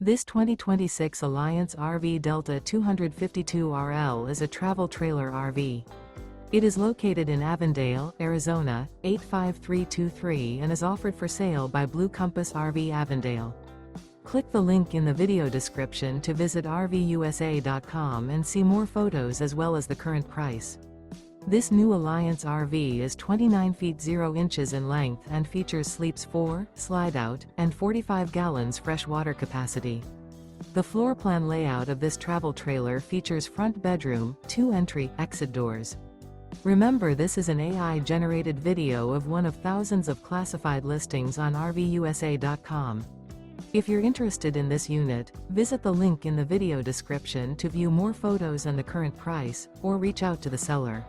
This 2026 Alliance RV Delta 252RL is a travel trailer RV. It is located in Avondale, Arizona, 85323 and is offered for sale by Blue Compass RV Avondale. Click the link in the video description to visit RVUSA.com and see more photos as well as the current price. This new Alliance RV is 29 feet 0 inches in length and features sleeps 4, slide-out, and 45 gallons fresh water capacity. The floor plan layout of this travel trailer features front bedroom, 2 entry/exit doors. Remember, this is an AI-generated video of one of thousands of classified listings on RVUSA.com. If you're interested in this unit, visit the link in the video description to view more photos and the current price, or reach out to the seller.